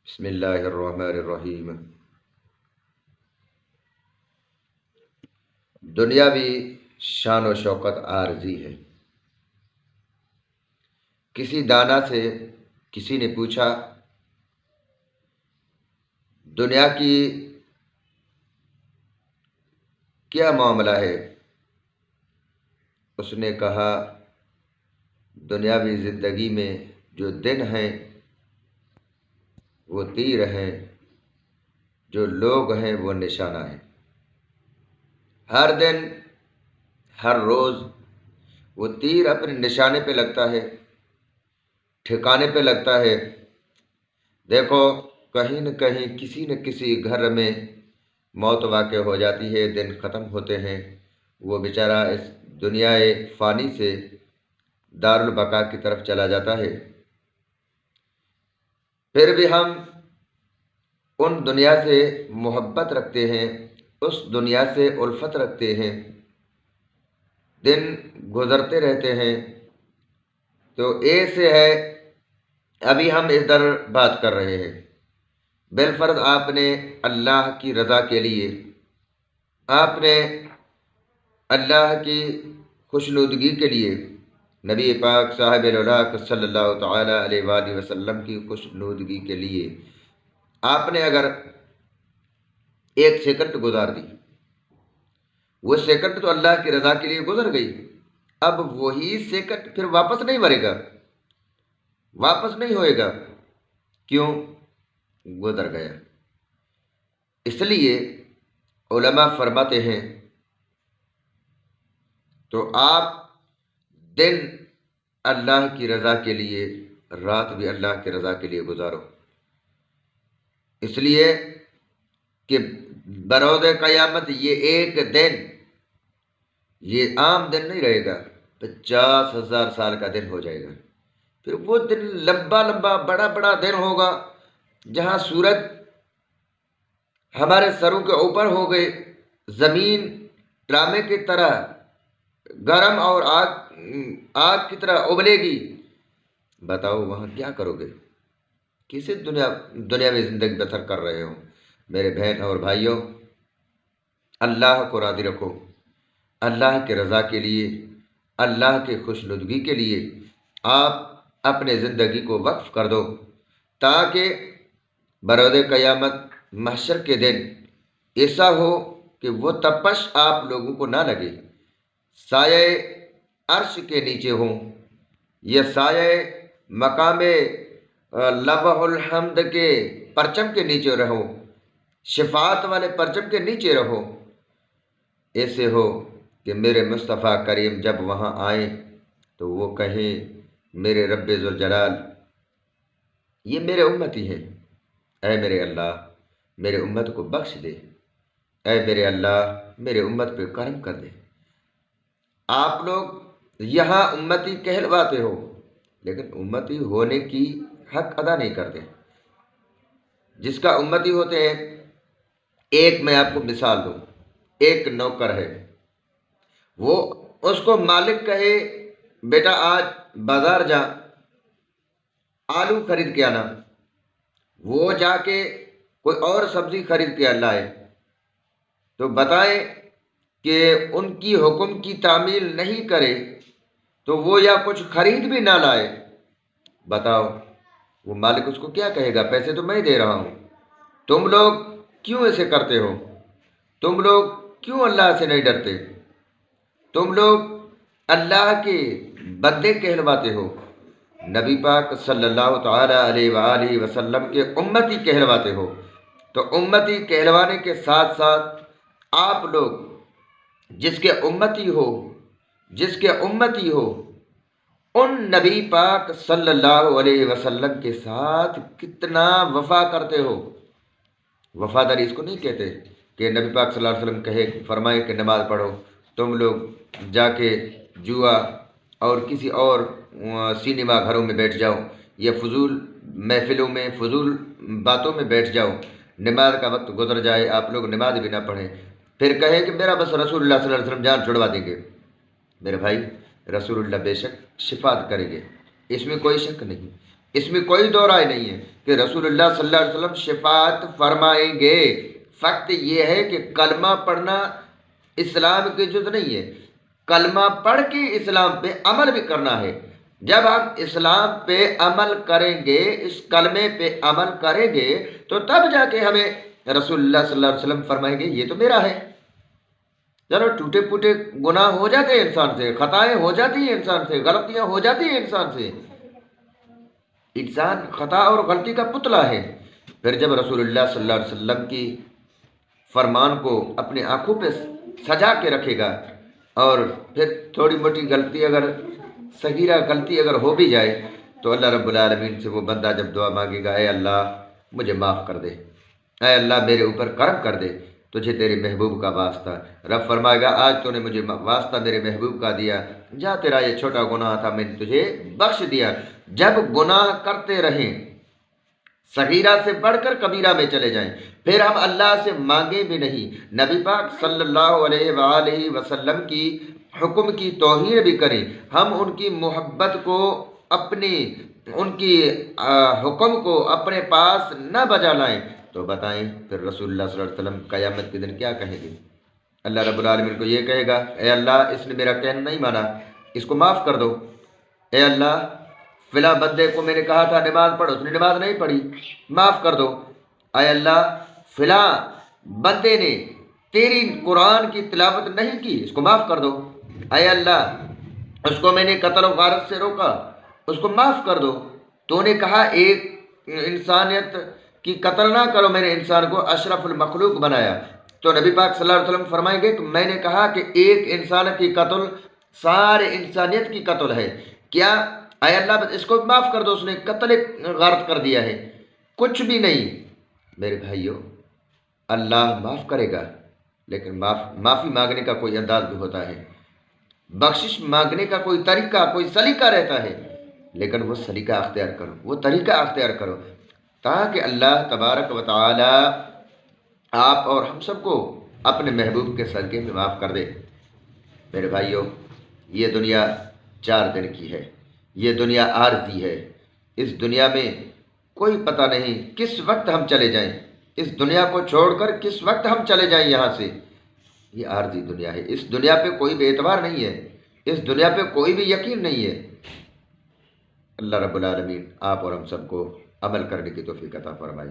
بسم اللہ الرحمن الرحیم۔ دنیاوی شان و شوکت عارضی ہے۔ کسی دانا سے کسی نے پوچھا دنیا کی کیا معاملہ ہے؟ اس نے کہا دنیاوی زندگی میں جو دن ہیں وہ تیر ہیں، جو لوگ ہیں وہ نشانہ ہیں۔ ہر دن ہر روز وہ تیر اپنے نشانے پہ لگتا ہے، ٹھکانے پہ لگتا ہے۔ دیکھو کہیں نہ کہیں کسی نہ کسی گھر میں موت واقع ہو جاتی ہے، دن ختم ہوتے ہیں، وہ بیچارہ اس دنیا فانی سے دارالبقا کی طرف چلا جاتا ہے۔ پھر بھی ہم ان دنیا سے محبت رکھتے ہیں، اس دنیا سے الفت رکھتے ہیں، دن گزرتے رہتے ہیں۔ تو ایسے ہے ابھی ہم ادھر بات کر رہے ہیں، بالفرض آپ نے اللہ کی رضا کے لیے، آپ نے اللہ کی خوشنودگی کے لیے، نبی پاک صاحب الولاق صلی اللہ تعالی علیہ وآلہ وسلم کی خوشنودگی کے لیے آپ نے اگر ایک سیکنڈ گزار دی، وہ سیکنڈ تو اللہ کی رضا کے لیے گزر گئی، اب وہی سیکنڈ پھر واپس نہیں مرے گا، واپس نہیں ہوئے گا۔ کیوں؟ گزر گیا۔ اس لیے علماء فرماتے ہیں تو آپ دن اللہ کی رضا کے لیے، رات بھی اللہ کی رضا کے لیے گزارو، اس لیے کہ بروز قیامت یہ ایک دن، یہ عام دن نہیں رہے گا، 50,000 سال کا دن ہو جائے گا۔ پھر وہ دن لمبا لمبا بڑا بڑا دن ہوگا جہاں سورج ہمارے سروں کے اوپر ہو گئے، زمین ڈرامے کی طرح گرم اور آگ کی طرح ابلے گی۔ بتاؤ وہاں کیا کرو گے؟ کسی دنیا میں زندگی بسر کر رہے ہو؟ میرے بہن اور بھائیوں، اللہ کو راضی رکھو، اللہ کے رضا کے لیے، اللہ کے خوشنودگی کے لیے آپ اپنے زندگی کو وقف کر دو، تاکہ بروز قیامت محشر کے دن ایسا ہو کہ وہ تپش آپ لوگوں کو نہ لگے، سایہ عرش کے نیچے ہوں یا سایہ مقام لوح الحمد کے پرچم کے نیچے رہو، شفاعت والے پرچم کے نیچے رہو۔ ایسے ہو کہ میرے مصطفیٰ کریم جب وہاں آئیں تو وہ کہیں میرے رب ذوالجلال یہ میرے امتی ہیں، اے میرے اللہ میرے امت کو بخش دے، اے میرے اللہ میرے امت پہ کرم کر دے۔ آپ لوگ یہاں امتی کہلواتے ہو لیکن امتی ہونے کی حق ادا نہیں کرتے۔ جس کا امتی ہوتے ہیں، ایک میں آپ کو مثال دوں، ایک نوکر ہے، وہ اس کو مالک کہے بیٹا آج بازار جا آلو خرید کے آنا، وہ جا کے کوئی اور سبزی خرید کے لائے، تو بتائیں کہ ان کی حکم کی تعمیل نہیں کرے تو وہ یا کچھ خرید بھی نہ لائے، بتاؤ وہ مالک اس کو کیا کہے گا؟ پیسے تو میں دے رہا ہوں، تم لوگ کیوں ایسے کرتے ہو؟ تم لوگ کیوں اللہ سے نہیں ڈرتے؟ تم لوگ اللہ کے بندے کہلواتے ہو، نبی پاک صلی اللہ تعالی علیہ وآلہ وسلم کے امتی کہلواتے ہو، تو امتی کہلوانے کے ساتھ ساتھ آپ لوگ جس کے امتی ہو ان نبی پاک صلی اللہ علیہ وسلم کے ساتھ کتنا وفا کرتے ہو؟ وفاداری اس کو نہیں کہتے کہ نبی پاک صلی اللہ علیہ وسلم فرمائے کہ نماز پڑھو، تم لوگ جا کے جوا اور کسی اور سینما گھروں میں بیٹھ جاؤ یا فضول محفلوں میں فضول باتوں میں بیٹھ جاؤ، نماز کا وقت گزر جائے آپ لوگ نماز بھی نہ پڑھیں، پھر کہیں کہ میرا بس رسول اللہ صلی اللہ علیہ وسلم جان چھڑوا دیں گے۔ میرے بھائی، رسول اللہ بے شک شفاعت کریں گے، اس میں کوئی شک نہیں، اس میں کوئی دو رائے نہیں ہے کہ رسول اللہ صلی اللہ علیہ وسلم شفاعت فرمائیں گے۔ فقط یہ ہے کہ کلمہ پڑھنا اسلام کی جز نہیں ہے، کلمہ پڑھ کے اسلام پہ عمل بھی کرنا ہے۔ جب ہم اسلام پہ عمل کریں گے، اس کلمے پہ عمل کریں گے، تو تب جا کے ہمیں رسول اللہ صلی اللہ علیہ وسلم فرمائیں گے یہ تو میرا ہے۔ چلو ٹوٹے پھوٹے گناہ ہو جاتے ہیں انسان سے، خطائیں ہو جاتی ہیں انسان سے، غلطیاں ہو جاتی ہیں انسان سے، انسان خطا اور غلطی کا پتلا ہے۔ پھر جب رسول اللہ صلی اللہ علیہ وسلم کی فرمان کو اپنے آنکھوں پہ سجا کے رکھے گا، اور پھر تھوڑی موٹی غلطی اگر صغیرہ غلطی اگر ہو بھی جائے تو اللہ رب العالمین سے وہ بندہ جب دعا مانگے گا، اے اللہ مجھے معاف کر دے، اے اللہ میرے اوپر کرم کر دے، تجھے تیرے محبوب کا واسطہ۔ رب فرمائے گا آج تو نے مجھے واسطہ میرے محبوب کا دیا، جا تیرا یہ چھوٹا گناہ تھا میں نے تجھے بخش دیا۔ جب گناہ کرتے رہیں، صغیرہ سے بڑھ کر کبیرہ میں چلے جائیں، پھر ہم اللہ سے مانگیں بھی نہیں، نبی پاک صلی اللہ علیہ وآلہ وسلم کی حکم کی توہین بھی کریں، ہم ان کی محبت کو ان کی حکم کو اپنے پاس نہ بجا لائیں، تو بتائیں پھر رسول اللہ صلی اللہ علیہ وسلم قیامت کے دن کیا کہیں گے؟ اللہ رب العالمین کو یہ کہے گا، اے اللہ اس نے میرا کہنا نہیں مانا، اس کو معاف کر دو۔ اے اللہ فلاں بندے کو میں نے کہا تھا نماز پڑھو، اس نے نماز نہیں پڑھی، معاف کر دو۔ اے اللہ فلاں بندے نے تیری قرآن کی تلاوت نہیں کی، اس کو معاف کر دو۔ اے اللہ اس کو میں نے قتل و غارت سے روکا، اس کو معاف کر دو۔ تو نے کہا ایک انسانیت کی قتل نہ کرو، میں نے انسان کو اشرف المخلوق بنایا، تو نبی پاک صلی اللہ علیہ وسلم فرمائیں گے کہ میں نے کہا کہ ایک انسان کی قتل سارے انسانیت کی قتل ہے، کیا اے اللہ اس کو معاف کر دو، اس نے قتل غارت کر دیا ہے، کچھ بھی نہیں۔ میرے بھائیوں اللہ معاف کرے گا، لیکن معافی مانگنے کا کوئی انداز بھی ہوتا ہے، بخشش مانگنے کا کوئی طریقہ کوئی سلیقہ رہتا ہے، لیکن وہ سلیقہ اختیار کرو، وہ طریقہ اختیار کرو، تاکہ اللہ تبارک و تعالی آپ اور ہم سب کو اپنے محبوب کے صدقے میں معاف کر دے۔ میرے بھائیوں یہ دنیا 4 دن کی ہے، یہ دنیا عارضی ہے، اس دنیا میں کوئی پتہ نہیں کس وقت ہم چلے جائیں، اس دنیا کو چھوڑ کر کس وقت ہم چلے جائیں یہاں سے، یہ عارضی دنیا ہے، اس دنیا پہ کوئی بھی اعتبار نہیں ہے، اس دنیا پہ کوئی بھی یقین نہیں ہے۔ اللہ رب العالمین آپ اور ہم سب کو عمل کرنے کی توفیق عطا فرمائے۔